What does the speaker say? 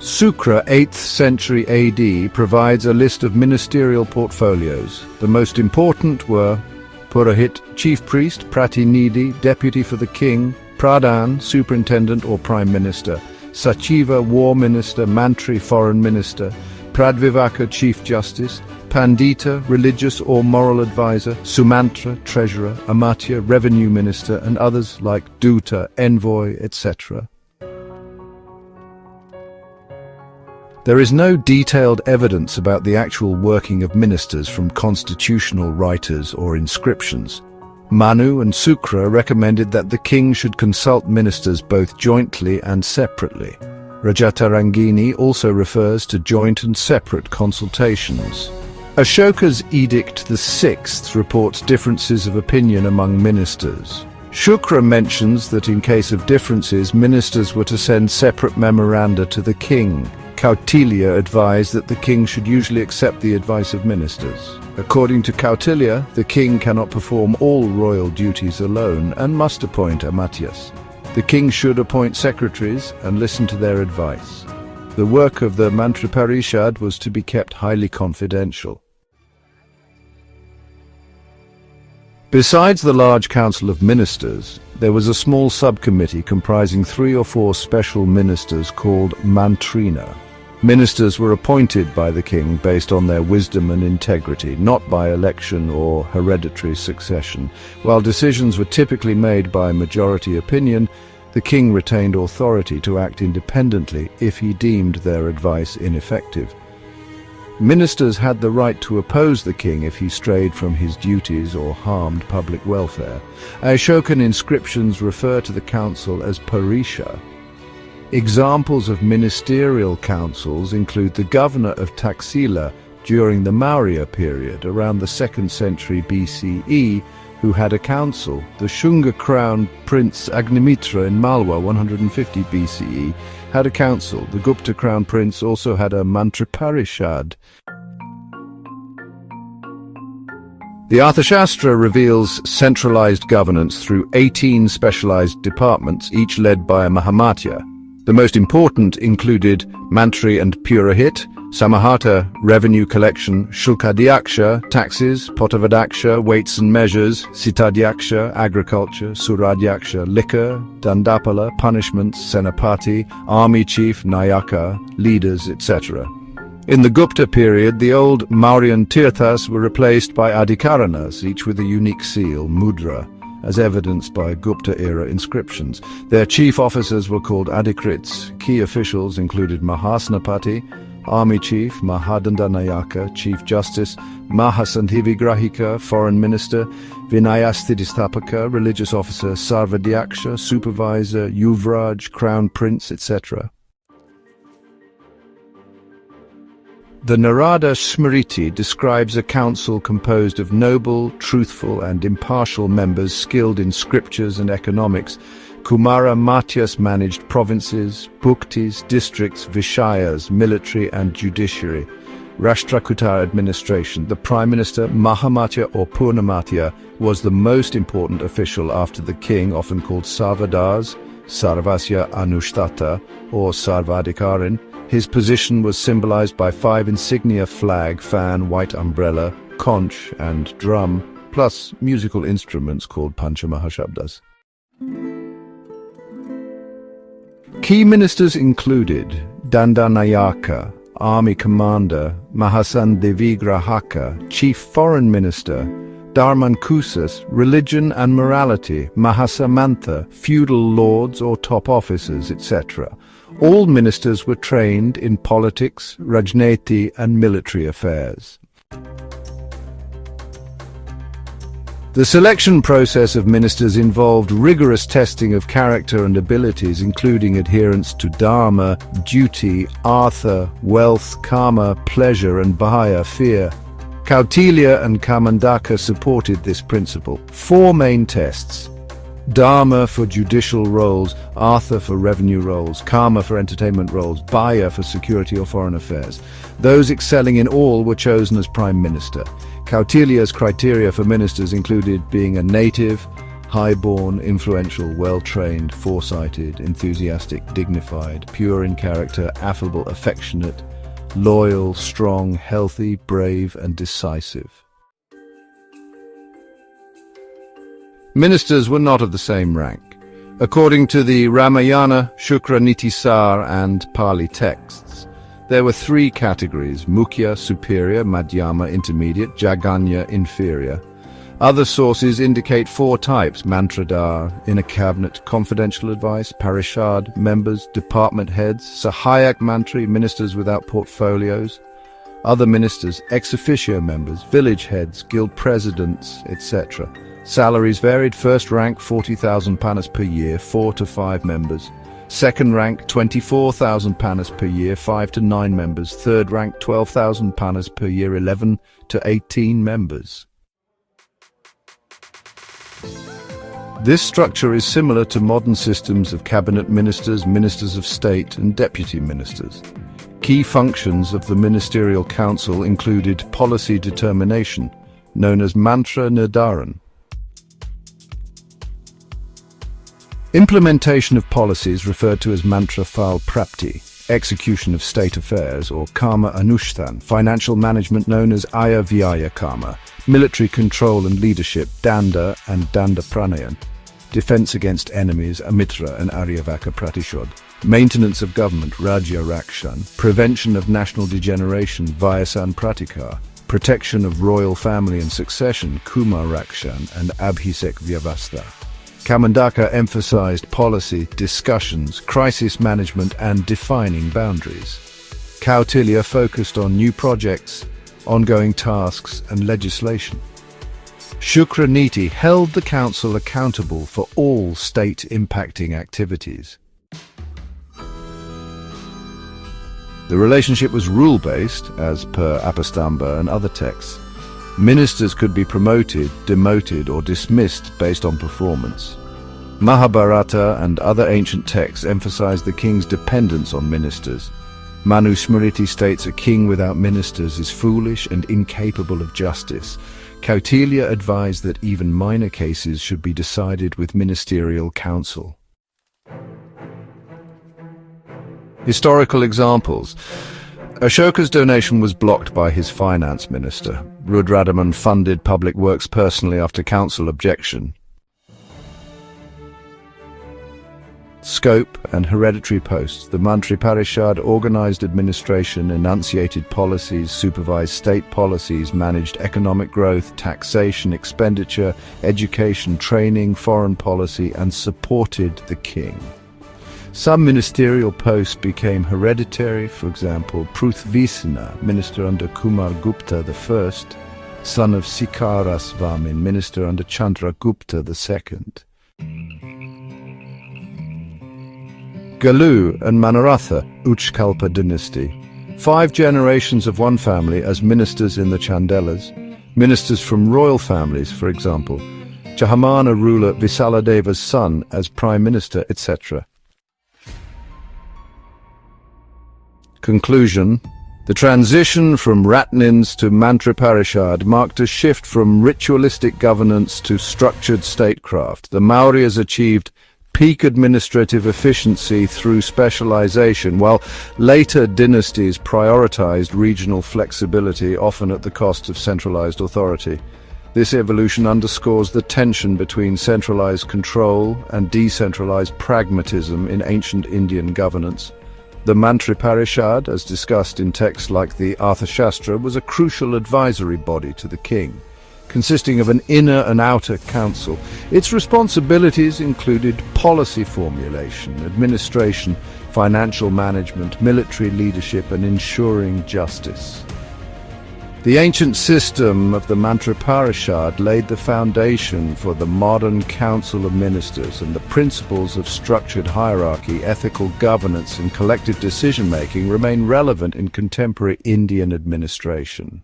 Sukra, 8th century AD, provides a list of ministerial portfolios. The most important were Purohit, chief priest; Pratinidhi, deputy for the king; Pradhan, superintendent or prime minister; Sachiva, war minister; Mantri, foreign minister; Pradvivaka, chief justice; Pandita, religious or moral advisor; Sumantra, treasurer; Amatya, revenue minister, and others like Duta, envoy, etc. There is no detailed evidence about the actual working of ministers from constitutional writers or inscriptions. Manu and Sukra recommended that the king should consult ministers both jointly and separately. Rajatarangini also refers to joint and separate consultations. Ashoka's Edict VI reports differences of opinion among ministers. Shukra mentions that in case of differences, ministers were to send separate memoranda to the king. Kautilya advised that the king should usually accept the advice of ministers. According to Kautilya, the king cannot perform all royal duties alone and must appoint amatyas. The king should appoint secretaries and listen to their advice. The work of the Mantriparishad was to be kept highly confidential. Besides the large council of ministers, there was a small subcommittee comprising 3 or 4 special ministers called mantrina. Ministers were appointed by the king based on their wisdom and integrity, not by election or hereditary succession. While decisions were typically made by majority opinion, the king retained authority to act independently if he deemed their advice ineffective. Ministers had the right to oppose the king if he strayed from his duties or harmed public welfare. Ashokan inscriptions refer to the council as parisha. Examples of ministerial councils include the governor of Taxila during the Maurya period around the 2nd century BCE, who had a council. The Shunga crown prince Agnimitra in Malwa 150 BCE had a council. The Gupta crown prince also had a Mantriparishad. The Arthashastra reveals centralized governance through 18 specialized departments, each led by a Mahamatya. The most important included Mantri and Purohit, Samahata, revenue collection; Shulkadyaksha, taxes; Potavadaksha, weights and measures; Sitadyaksha, agriculture; Suradyaksha, liquor; Dandapala, punishments; Senapati, army chief; Nayaka, leaders, etc. In the Gupta period, the old Mauryan Tirthas were replaced by Adhikaranas, each with a unique seal, mudra, as evidenced by Gupta-era inscriptions. Their chief officers were called Adhikrits. Key officials included Mahasnapati, army chief; Mahadandanayaka, chief justice; Mahasandhivigrahika, foreign minister; Vinayasthidisthapaka, religious officer; Sarvadyaksha, supervisor; Yuvraj, crown prince, etc. The Narada Smriti describes a council composed of noble, truthful, and impartial members skilled in scriptures and economics. Kumara Matyas managed provinces, bhuktis, districts, vishayas, military and judiciary. Rashtrakuta administration. The prime minister, Mahamatya or Purnamatya, was the most important official after the king, often called Sarvadas, Sarvasya Anushtata, or Sarvadikarin. His position was symbolized by 5 insignia: flag, fan, white umbrella, conch, and drum, plus musical instruments called Panchamahashabdas. Key ministers included Dandanayaka, army commander; Mahasandhivigrahaka, chief foreign minister; Dharmankusas, religion and morality; Mahasamantha, feudal lords or top officers, etc. All ministers were trained in politics, rajneti, and military affairs. The selection process of ministers involved rigorous testing of character and abilities, including adherence to dharma, duty, artha, wealth, karma, pleasure, and bahaya, fear. Kautilya and Kamandaka supported this principle. 4 main tests: dharma for judicial roles, artha for revenue roles, karma for entertainment roles, bhaya for security or foreign affairs. Those excelling in all were chosen as prime minister. Kautilya's criteria for ministers included being a native, High-born, influential, well-trained, foresighted, enthusiastic, dignified, pure in character, affable, affectionate, loyal, strong, healthy, brave, and decisive. Ministers were not of the same rank. According to the Ramayana, Shukra-Nitisar, and Pali texts, there were three categories: Mukhya, superior; Madhyama, intermediate; Jaganya, inferior. Other sources indicate four types: Mantradar, inner cabinet, confidential advice; Parishad, members, department heads; Sahayak Mantri, ministers without portfolios; other ministers, ex officio members, village heads, guild presidents, etc. Salaries varied: first rank 40,000 panas per year, 4 to 5 members; second rank 24,000 panas per year, 5 to 9 members; third rank 12,000 panas per year, 11 to 18 members. This structure is similar to modern systems of cabinet ministers, ministers of state, and deputy ministers. Key functions of the ministerial council included policy determination, known as mantra nirdaran. Implementation of policies referred to as mantra phal prapti, execution of state affairs, or karma anushtan, financial management known as aya vyaya karma, military control and leadership, danda and danda pranayan, defense against enemies, amitra and aryavaka pratishod, maintenance of government, rajya rakshan, prevention of national degeneration, vayasan pratikar, protection of royal family and succession, kumar rakshan and abhisek vyavastha. Kamandaka emphasized policy, discussions, crisis management, and defining boundaries. Kautilya focused on new projects, ongoing tasks, and legislation. Shukraniti held the council accountable for all state-impacting activities. The relationship was rule-based, as per Apastamba and other texts. Ministers could be promoted, demoted, or dismissed based on performance. Mahabharata and other ancient texts emphasize the king's dependence on ministers. Manusmriti states a king without ministers is foolish and incapable of justice. Kautilya advised that even minor cases should be decided with ministerial counsel. Historical examples. Ashoka's donation was blocked by his finance minister. Rudradaman funded public works personally after council objection. Scope and hereditary posts. The Mantriparishad organized administration, enunciated policies, supervised state policies, managed economic growth, taxation, expenditure, education, training, foreign policy, and supported the king. Some ministerial posts became hereditary, for example, Pruthvisna, minister under Kumar Gupta I, son of Sikarasvamin, minister under Chandragupta II. Galu and Manoratha, Uchkalpa dynasty. 5 generations of one family as ministers in the Chandelas. Ministers from royal families, for example. Chahamana ruler Visaladeva's son as prime minister, etc. Conclusion. The transition from Ratnins to Mantriparishad marked a shift from ritualistic governance to structured statecraft. The Mauryas achieved peak administrative efficiency through specialization, while later dynasties prioritized regional flexibility, often at the cost of centralized authority. This evolution underscores the tension between centralized control and decentralized pragmatism in ancient Indian governance. The Mantriparishad, as discussed in texts like the Arthashastra, was a crucial advisory body to the king, consisting of an inner and outer council. Its responsibilities included policy formulation, administration, financial management, military leadership, and ensuring justice. The ancient system of the Mantriparishad laid the foundation for the modern Council of Ministers, and the principles of structured hierarchy, ethical governance, and collective decision-making remain relevant in contemporary Indian administration.